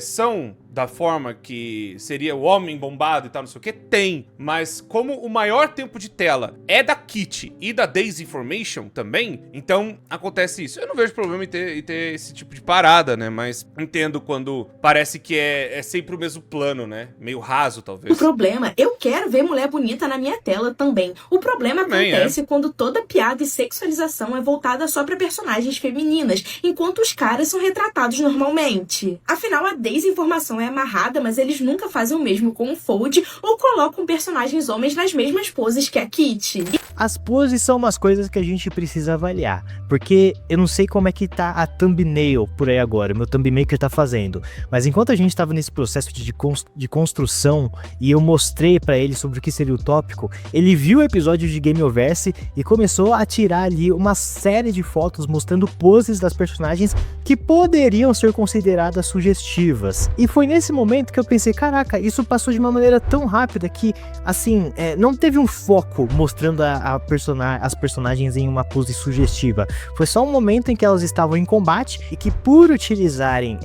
Speaker 1: são da forma que seria o homem bombado e tal, não sei o que, tem. Mas como o maior tempo de tela é da Kitty e da Daisy Formation também, então acontece isso. Eu não vejo problema em ter esse tipo de parada, né? Mas entendo quando parece que é sempre o mesmo plano, né? Meio raso, talvez.
Speaker 3: O problema, eu quero ver mulher bonita na minha tela também. O problema
Speaker 1: também
Speaker 3: acontece quando toda piada e sexualização é voltada só pra personagens femininas, enquanto os caras são retratados normalmente. Afinal, a desinformação é amarrada, mas eles nunca fazem o mesmo com o Fold ou colocam personagens homens nas mesmas poses que a Kitty.
Speaker 2: As poses são umas coisas que a gente precisa avaliar, porque eu não sei como é que tá a thumbnail por aí agora, meu thumbmaker tá fazendo, mas enquanto a gente tava nesse processo de construção e eu mostrei pra ele sobre o que seria o tópico, ele viu o episódio de Gameoverse e começou a tirar ali uma série de fotos mostrando poses das personagens que poderiam ser consideradas sugestivas. E foi nesse momento que eu pensei, caraca, isso passou de uma maneira tão rápida que, assim, não teve um foco mostrando as personagens em uma pose sugestiva. Foi só um momento em que elas estavam em combate e que, por utilizarem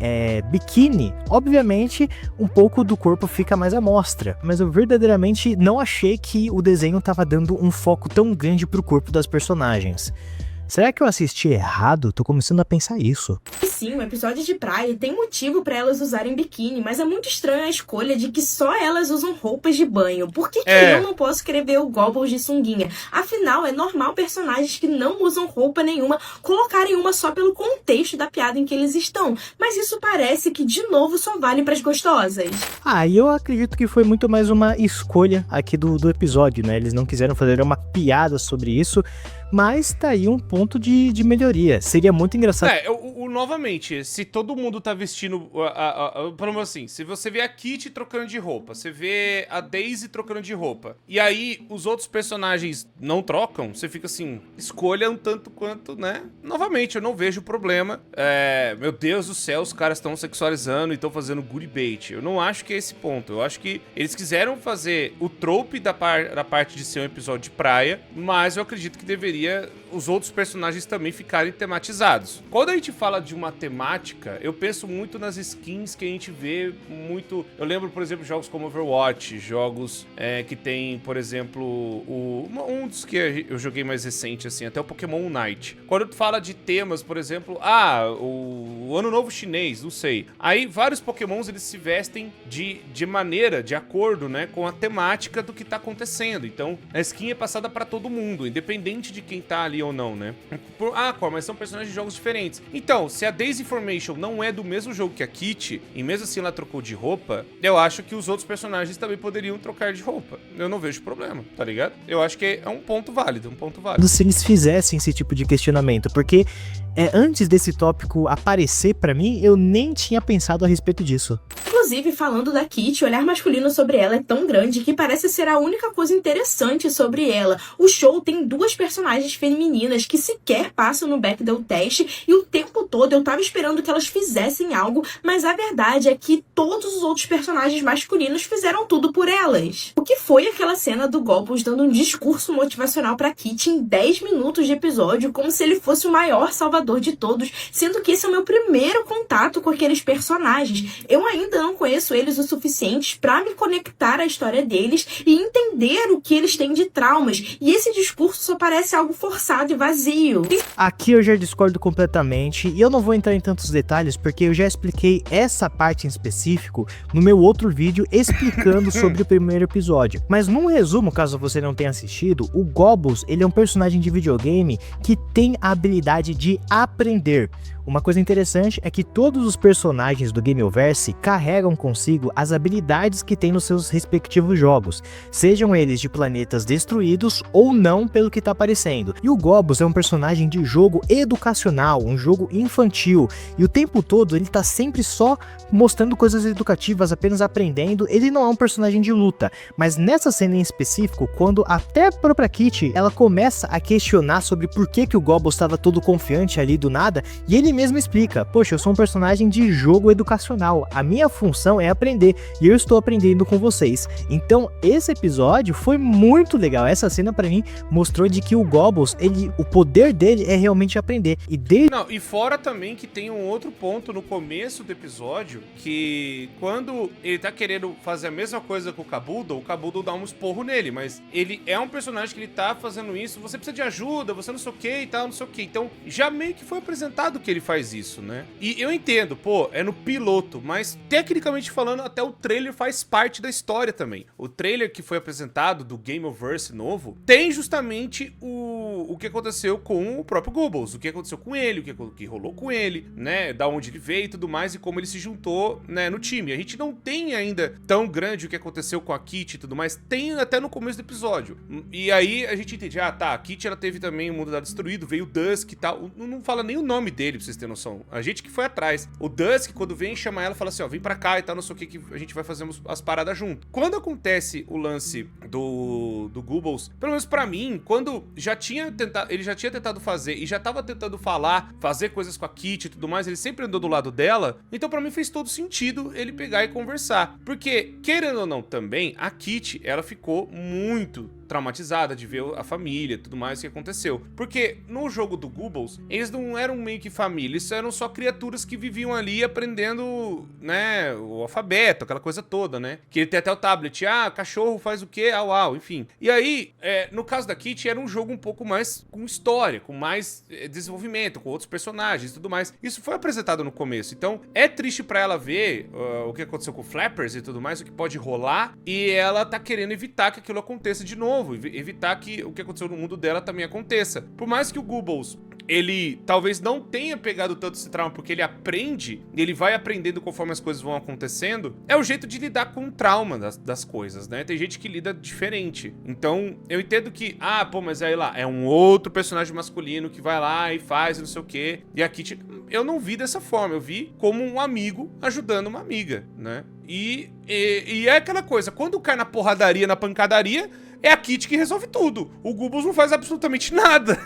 Speaker 2: biquíni, obviamente um pouco do corpo fica mais à mostra. Mas eu verdadeiramente não achei que o desenho estava dando um foco tão grande pro corpo das personagens. Será que eu assisti errado? Tô começando a pensar isso.
Speaker 3: E sim, o episódio de praia tem motivo pra elas usarem biquíni, mas é muito estranho a escolha de que só elas usam roupas de banho. Por que eu não posso querer ver o Gobbles de sunguinha? Afinal, é normal personagens que não usam roupa nenhuma colocarem uma só pelo contexto da piada em que eles estão. Mas isso parece que, de novo, só vale pras gostosas.
Speaker 2: E eu acredito que foi muito mais uma escolha aqui do episódio, né? Eles não quiseram fazer uma piada sobre isso, mas tá aí um ponto de melhoria. Seria muito engraçado.
Speaker 1: Novamente, se todo mundo tá vestindo, pelo menos assim, se você vê a Kitty trocando de roupa, você vê a Daisy trocando de roupa, e aí os outros personagens não trocam, você fica assim, escolha um tanto quanto, né? Novamente, eu não vejo problema. Meu Deus do céu, os caras estão sexualizando e estão fazendo goody bait. Eu não acho que é esse ponto. Eu acho que eles quiseram fazer o trope da parte de ser um episódio de praia, mas eu acredito que deveria os outros personagens também ficarem tematizados. Quando a gente fala de uma temática, eu penso muito nas skins que a gente vê muito... Eu lembro, por exemplo, jogos como Overwatch, jogos que tem, por exemplo, um dos que eu joguei mais recente, assim, até o Pokémon Unite. Quando tu fala de temas, por exemplo, o Ano Novo Chinês, não sei. Aí vários Pokémons, eles se vestem de maneira, de acordo, né, com a temática do que tá acontecendo. Então, a skin é passada pra todo mundo, independente de quem tá ali ou não, né? Mas são personagens de jogos diferentes. Então, se a Daisy Formation não é do mesmo jogo que a Kitty, e mesmo assim ela trocou de roupa, eu acho que os outros personagens também poderiam trocar de roupa. Eu não vejo problema, tá ligado? Eu acho que é um ponto válido,
Speaker 2: Se eles fizessem esse tipo de questionamento, porque antes desse tópico aparecer pra mim, eu nem tinha pensado a respeito disso.
Speaker 3: Inclusive, falando da Kitty, o olhar masculino sobre ela é tão grande que parece ser a única coisa interessante sobre ela. O show tem duas personagens femininas que sequer passam no Bechdel teste e o tempo todo eu tava esperando que elas fizessem algo, mas a verdade é que todos os outros personagens masculinos fizeram tudo por elas. O que foi aquela cena do Gobbles dando um discurso motivacional pra Kitty em 10 minutos de episódio, como se ele fosse o maior salvador de todos, sendo que esse é o meu primeiro contato com aqueles personagens. Eu ainda não conheço eles o suficiente pra me conectar à história deles e entender o que eles têm de traumas, e esse discurso só parece algo forçado e vazio.
Speaker 2: Aqui eu já discordo completamente, e eu não vou entrar em tantos detalhes porque eu já expliquei essa parte em específico no meu outro vídeo explicando sobre o primeiro episódio. Mas num resumo, caso você não tenha assistido, o Gobbles, ele é um personagem de videogame que tem a habilidade de aprender. Uma coisa interessante é que todos os personagens do Gameoverse carregam consigo as habilidades que tem nos seus respectivos jogos, sejam eles de planetas destruídos ou não pelo que tá aparecendo. E o Gobbles é um personagem de jogo educacional, um jogo infantil, e o tempo todo ele tá sempre só mostrando coisas educativas, apenas aprendendo. Ele não é um personagem de luta, mas nessa cena em específico, quando até a própria Kitty, ela começa a questionar sobre por que o Gobbles estava todo confiante ali do nada, e ele mesmo explica: poxa, eu sou um personagem de jogo educacional, a minha função é aprender, e eu estou aprendendo com vocês. Então esse episódio foi muito legal. Essa cena pra mim mostrou de que o Gobbles, o poder dele é realmente aprender.
Speaker 1: E fora também que tem um outro ponto no começo do episódio, que quando ele tá querendo fazer a mesma coisa com o Kabuto dá um esporro nele, mas ele é um personagem que ele tá fazendo isso, você precisa de ajuda, você não sei o que e tal, não sei o que. Então já meio que foi apresentado que ele faz isso, né? E eu entendo, é no piloto, mas tecnicamente falando, até o trailer faz parte da história também. O trailer que foi apresentado do Gameoverse novo tem justamente o que aconteceu com o próprio Gobbles, o que aconteceu com ele, o que rolou com ele, né? Da onde ele veio e tudo mais, e como ele se juntou, né, no time. A gente não tem ainda tão grande o que aconteceu com a Kitty e tudo mais, tem até no começo do episódio. E aí a gente entende, a Kitty ela teve também o mundo dela destruído, veio o Dusk e tal, não fala nem o nome dele, pra vocês terem noção. A gente que foi atrás. O Dusk, quando vem chamar ela, fala assim, vem pra cá e tal, não sei o que a gente vai fazer as paradas junto. Quando acontece o lance do Gobbles, pelo menos pra mim, quando ele já tinha tentado fazer e já tava tentando fazer coisas com a Kitty e tudo mais, ele sempre andou do lado dela, então pra mim fez todo sentido ele pegar e conversar. Porque, querendo ou não também, a Kitty, ela ficou muito traumatizada de ver a família, tudo mais que aconteceu. Porque no jogo do Goebbels, eles não eram meio que família, eles eram só criaturas que viviam ali aprendendo, né, o alfabeto, aquela coisa toda, né? Que ele tem até o tablet, cachorro faz o quê? Au, enfim. E aí, no caso da Kitty, era um jogo um pouco mais com história, com mais desenvolvimento, com outros personagens e tudo mais. Isso foi apresentado no começo, então é triste pra ela ver o que aconteceu com o Flappers e tudo mais, o que pode rolar, e ela tá querendo evitar que aquilo aconteça de novo, evitar que o que aconteceu no mundo dela também aconteça. Por mais que o Goebbels, ele talvez não tenha pegado tanto esse trauma, porque ele aprende, ele vai aprendendo conforme as coisas vão acontecendo, é o jeito de lidar com o trauma das coisas, né? Tem gente que lida diferente. Então, eu entendo que, mas aí lá, é um outro personagem masculino que vai lá e faz não sei o quê, e a Kitty, eu não vi dessa forma, eu vi como um amigo ajudando uma amiga, né? E é aquela coisa, quando cai na porradaria, na pancadaria, é a Kitty que resolve tudo. O Goebbels não faz absolutamente nada.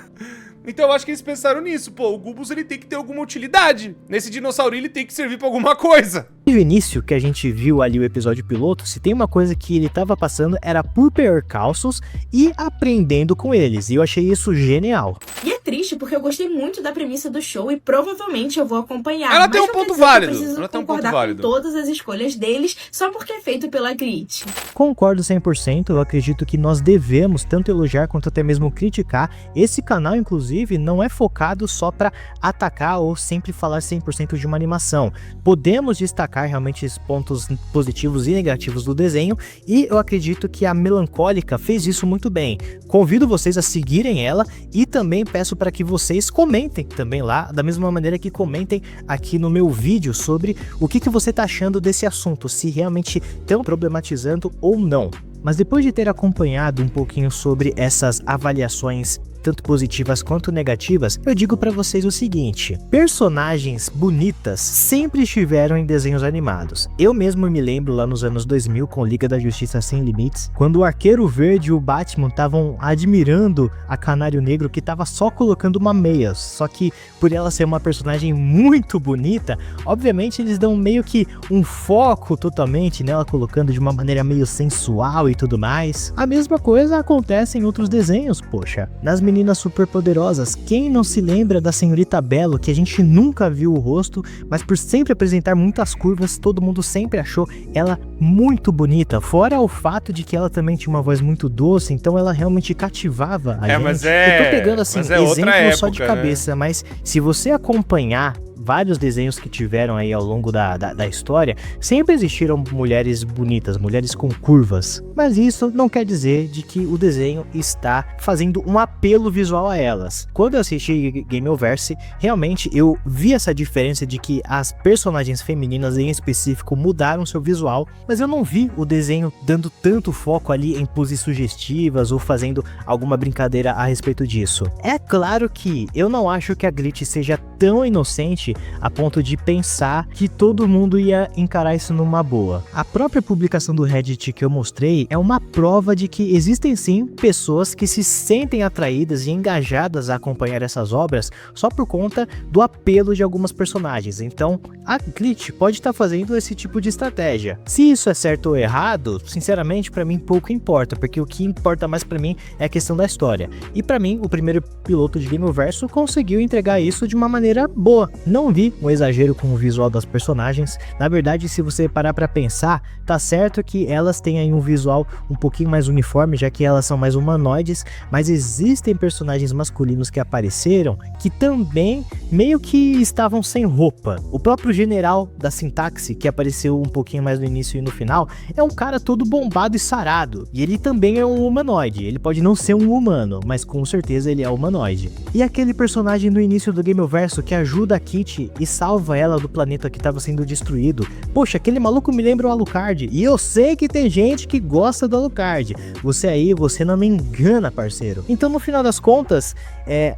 Speaker 1: Então eu acho que eles pensaram nisso. Pô, o Goebbels ele tem que ter alguma utilidade. Nesse dinossauro ele tem que servir pra alguma coisa.
Speaker 2: No início que a gente viu ali o episódio piloto, se tem uma coisa que ele tava passando era por percalços e aprendendo com eles. E eu achei isso genial.
Speaker 3: E é triste porque eu gostei muito da premissa do show e provavelmente eu vou acompanhar.
Speaker 1: Ela tem um ponto válido.
Speaker 3: Ela tem um ponto válido. Com todas as escolhas deles só porque é feito pela Grit.
Speaker 2: Concordo 100%. Eu acredito que nós devemos tanto elogiar quanto até mesmo criticar. Esse canal, inclusive, não é focado só para atacar ou sempre falar 100% de uma animação. Podemos destacar realmente os pontos positivos e negativos do desenho, e eu acredito que a Melancólica fez isso muito bem. Convido vocês a seguirem ela e também peço para que vocês comentem também lá, da mesma maneira que comentem aqui no meu vídeo sobre o que você tá achando desse assunto, se realmente estão problematizando ou não. Mas depois de ter acompanhado um pouquinho sobre essas avaliações tanto positivas quanto negativas, eu digo pra vocês o seguinte: personagens bonitas sempre estiveram em desenhos animados. Eu mesmo me lembro lá nos anos 2000 com Liga da Justiça Sem Limites, quando o Arqueiro Verde e o Batman estavam admirando a Canário Negro, que tava só colocando uma meia, só que por ela ser uma personagem muito bonita, obviamente eles dão meio que um foco totalmente nela, colocando de uma maneira meio sensual e tudo mais. A mesma coisa acontece em outros desenhos, poxa. Nas Meninas Superpoderosas, quem não se lembra da Senhorita Belo, que a gente nunca viu o rosto, mas por sempre apresentar muitas curvas, todo mundo sempre achou ela muito bonita, fora o fato de que ela também tinha uma voz muito doce, então ela realmente cativava a gente. Eu tô pegando assim exemplos só de cabeça, né? Mas se você acompanhar vários desenhos que tiveram aí ao longo da história, sempre existiram mulheres bonitas, mulheres com curvas, mas isso não quer dizer de que o desenho está fazendo um apelo visual a elas. Quando eu assisti Gameoverse, realmente eu vi essa diferença de que as personagens femininas em específico mudaram seu visual, mas eu não vi o desenho dando tanto foco ali em poses sugestivas ou fazendo alguma brincadeira a respeito disso. É claro que eu não acho que a Grit seja tão inocente a ponto de pensar que todo mundo ia encarar isso numa boa. A própria publicação do Reddit que eu mostrei é uma prova de que existem sim pessoas que se sentem atraídas e engajadas a acompanhar essas obras só por conta do apelo de algumas personagens. Então a Glit pode estar fazendo esse tipo de estratégia. Se isso é certo ou errado, sinceramente pra mim pouco importa, porque o que importa mais pra mim é a questão da história. E pra mim o primeiro piloto de Gameoverse conseguiu entregar isso de uma maneira boa. Não vi um exagero com o visual das personagens. Na verdade, se você parar pra pensar, tá certo que elas têm aí um visual um pouquinho mais uniforme, já que elas são mais humanoides, mas existem personagens masculinos que apareceram que também meio que estavam sem roupa. O próprio general da Sintaxe, que apareceu um pouquinho mais no início e no final, é um cara todo bombado e sarado, e ele também é um humanoide. Ele pode não ser um humano, mas com certeza ele é humanoide. E aquele personagem no início do Gameoverse que ajuda a Kitty e salva ela do planeta que estava sendo destruído. Poxa, aquele maluco me lembra o Alucard, e eu sei que tem gente que gosta do Alucard. Você não me engana, parceiro. Então, no final das contas,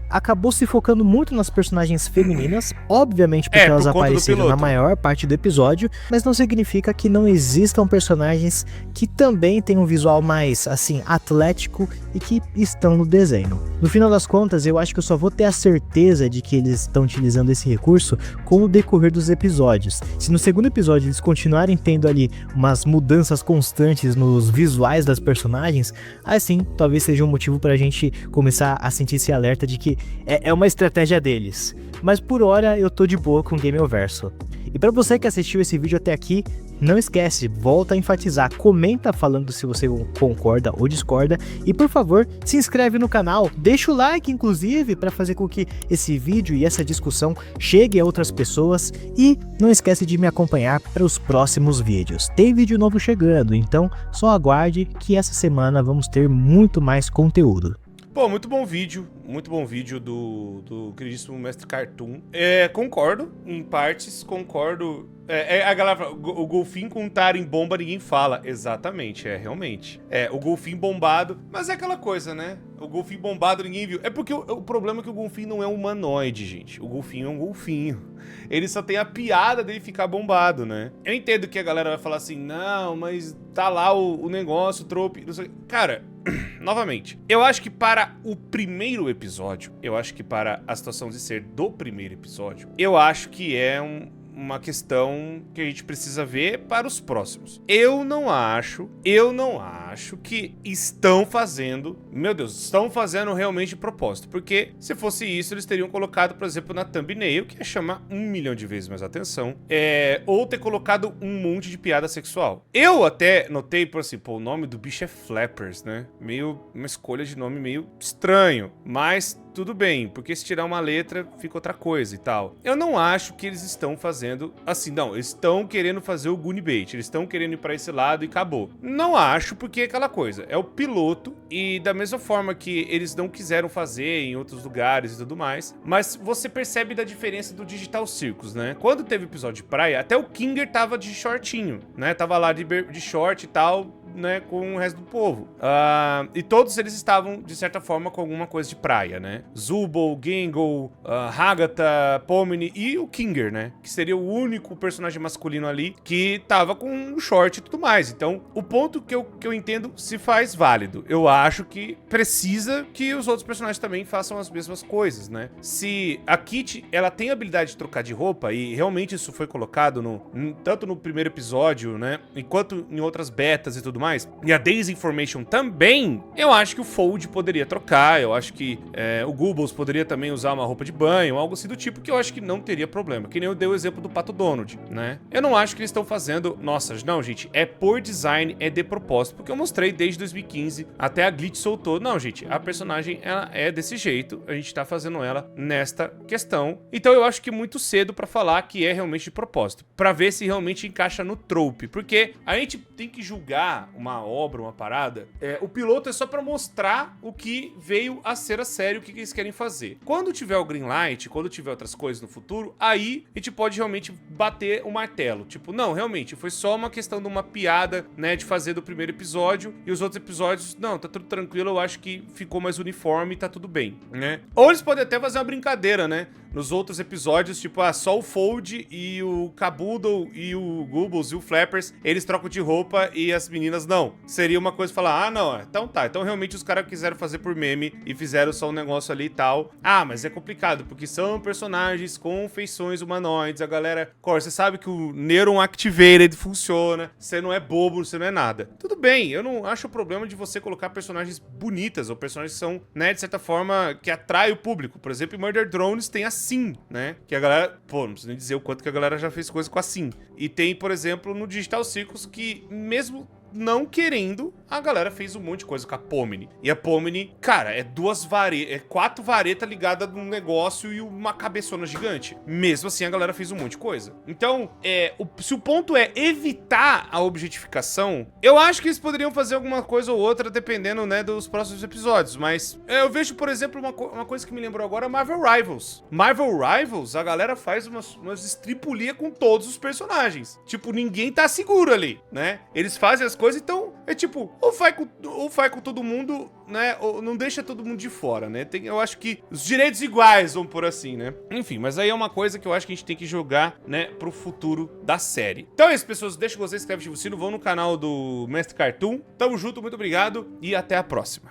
Speaker 2: acabou se focando muito nas personagens femininas, obviamente porque elas apareceram na maior parte do episódio, mas não significa que não existam personagens que também têm um visual mais, assim, atlético e que estão no desenho. No final das contas, eu acho que eu só vou ter a certeza de que eles estão utilizando esse recurso curso com o decorrer dos episódios. Se no segundo episódio eles continuarem tendo ali umas mudanças constantes nos visuais das personagens, assim, talvez seja um motivo pra gente começar a sentir esse alerta de que é uma estratégia deles. Mas por hora eu tô de boa com Gameoverso. E pra você que assistiu esse vídeo até aqui, não esquece, volta a enfatizar, comenta falando se você concorda ou discorda e por favor, se inscreve no canal, deixa o like inclusive para fazer com que esse vídeo e essa discussão chegue a outras pessoas e não esquece de me acompanhar para os próximos vídeos. Tem vídeo novo chegando, então só aguarde que essa semana vamos ter muito mais conteúdo.
Speaker 1: Pô, muito bom vídeo do queridíssimo Mestre Cartoon. Concordo, em partes, concordo. A galera fala, o golfinho com em bomba ninguém fala. Exatamente, realmente. O golfinho bombado, mas é aquela coisa, né? O golfinho bombado ninguém viu. É porque o problema é que o golfinho não é humanoide, gente. O golfinho é um golfinho. Ele só tem a piada dele ficar bombado, né? Eu entendo que a galera vai falar assim, não, mas tá lá o negócio, o trope, não sei. Cara, novamente, eu acho que para o primeiro episódio, eu acho que para a situação de ser do primeiro episódio, eu acho que é uma questão que a gente precisa ver para os próximos. Eu não acho que estão fazendo, meu Deus, estão fazendo realmente de propósito, porque se fosse isso, eles teriam colocado, por exemplo, na thumbnail, que ia chamar 1 milhão de vezes mais atenção, ou ter colocado um monte de piada sexual. Eu até notei, por assim, o nome do bicho é Flappers, né? Uma escolha de nome meio estranho, mas tudo bem, porque se tirar uma letra, fica outra coisa e tal. Eu não acho que eles estão fazendo assim, não, eles estão querendo fazer o Goonie Bait, eles estão querendo ir pra esse lado e acabou. Não acho, porque é aquela coisa, é o piloto, e da mesma forma que eles não quiseram fazer em outros lugares e tudo mais, mas você percebe da diferença do Digital Circus, né? Quando teve episódio de praia, até o Kinger tava de shortinho, né? Tava lá de short e tal, né, com o resto do povo. E todos eles estavam, de certa forma, com alguma coisa de praia, né? Zubul, Gengo, Hagata, Pomni e o Kinger, né? Que seria o único personagem masculino ali que tava com um short e tudo mais. Então, o ponto que eu entendo se faz válido. Eu acho que precisa que os outros personagens também façam as mesmas coisas, né? Se a Kitty, ela tem a habilidade de trocar de roupa, e realmente isso foi colocado tanto no primeiro episódio, né? Enquanto em outras betas e tudo mais, e a Daisy Information também, eu acho que o Fold poderia trocar, eu acho que o Gubbles poderia também usar uma roupa de banho, algo assim do tipo, que eu acho que não teria problema, que nem eu dei o exemplo do Pato Donald, né? Eu não acho que eles estão fazendo, nossa, não, gente, é por design, é de propósito, porque eu mostrei desde 2015, até a Glitch soltou, não, gente, a personagem, ela é desse jeito, a gente tá fazendo ela nesta questão, então eu acho que muito cedo pra falar que é realmente de propósito, pra ver se realmente encaixa no trope, porque a gente tem que julgar uma obra, uma parada, o piloto é só pra mostrar o que veio a ser a série, o que eles querem fazer. Quando tiver o Greenlight, quando tiver outras coisas no futuro, aí a gente pode realmente bater o martelo. Tipo, não, realmente, foi só uma questão de uma piada, né, de fazer do primeiro episódio, e os outros episódios, não, tá tudo tranquilo, eu acho que ficou mais uniforme e tá tudo bem, né? Ou eles podem até fazer uma brincadeira, né? Nos outros episódios, tipo, só o Fold e o Kaboodle e o Gubbles e o Flappers, eles trocam de roupa e as meninas não. Seria uma coisa falar, não, então tá. Então realmente os caras quiseram fazer por meme e fizeram só um negócio ali e tal. Mas é complicado, porque são personagens com feições humanoides, a galera... Você sabe que o Neuron Activated funciona, você não é bobo, você não é nada. Tudo bem, eu não acho o problema de você colocar personagens bonitas, ou personagens que são, né, de certa forma, que atrai o público. Por exemplo, em Murder Drones tem a Sim, né? Que a galera... Pô, não preciso nem dizer o quanto que a galera já fez coisa com a Sim. E tem, por exemplo, no Digital Circus que, mesmo não querendo, a galera fez um monte de coisa com a Pomni. E a Pomni, cara, é 4 varetas ligadas num negócio e uma cabeçona gigante. Mesmo assim, a galera fez um monte de coisa. Então, se o ponto é evitar a objetificação, eu acho que eles poderiam fazer alguma coisa ou outra, dependendo, né, dos próximos episódios. Mas eu vejo, por exemplo, uma coisa que me lembrou agora, Marvel Rivals. Marvel Rivals, a galera faz umas estripulia com todos os personagens. Tipo, ninguém tá seguro ali, né? Eles fazem as coisas, então é tipo, ou faz com todo mundo, né, ou não deixa todo mundo de fora, né? Eu acho que os direitos iguais, vamos por assim, né? Enfim, mas aí é uma coisa que eu acho que a gente tem que jogar, né, pro futuro da série. Então é isso, pessoas, deixa o gostei, inscreve-se no sino, vão no canal do Mestre Cartoon. Tamo junto, muito obrigado e até a próxima.